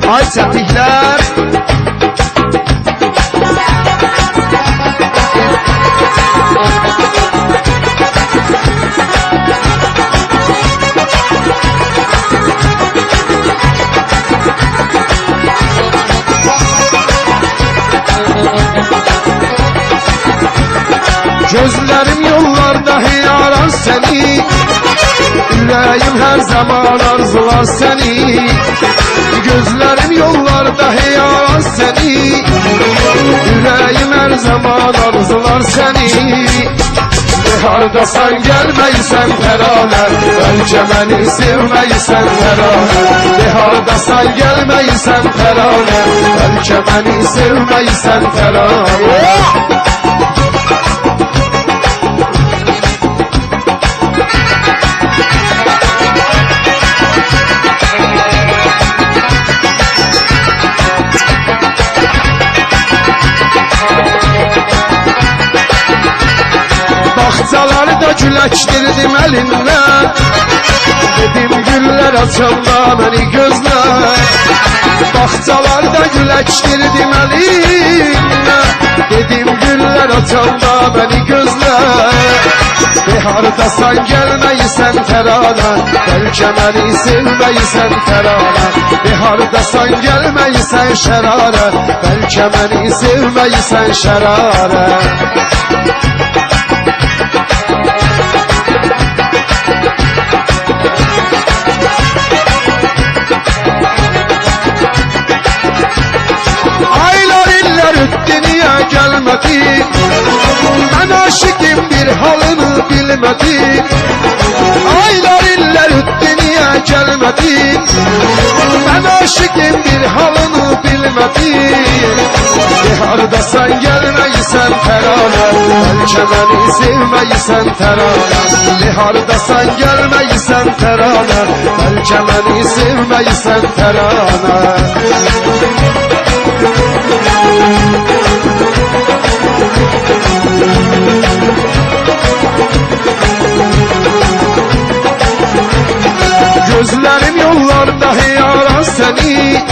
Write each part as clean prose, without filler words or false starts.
Ay səpiklər Gözlerim yollarda hiyaran seni, yüreğim her zaman arzular seni. Gözlerim yollarda hiyaran seni, yüreğim her zaman arzular seni. Hardasan gelmeysen terane, önce beni sevmeysen terane. Hardasan gelmeysen terane, önce beni sevmeysen terane. Bahçaları da güləkdirdim elinle, dedim güller açanda beni gözle. Bahçaları da güləkdirdim elinle, dedim güller açanda beni gözle. Hardasan gelmeysen terane, belki beni sevmeysen terane. Hardasan gelmeysen şerare, belki beni sevmeysen şerare. Gelmedi, ben aşıkım bir halını bilmedi. Aylar iller dünya gelmedi, ben aşıkım bir halını bilmedi. Hardasan gelmeysen terane, belki beni sevmeysen terane. Hardasan gelmeysen terane, belki beni sevmeysen terane. Gözlerim yollarda hiyaran seni,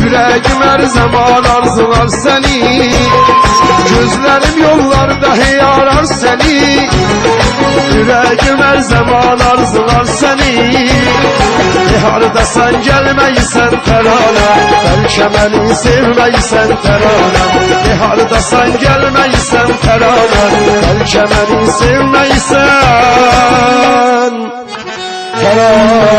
yüreğim her zaman arzular seni. Gözlerim yollarda hiyaran seni, yüreğim her zaman arzular seni. Hardasan gelmeysen terane, belki beni sevmeysen terane. Hardasan gelmeysen terane, belki beni sevmeysen terane.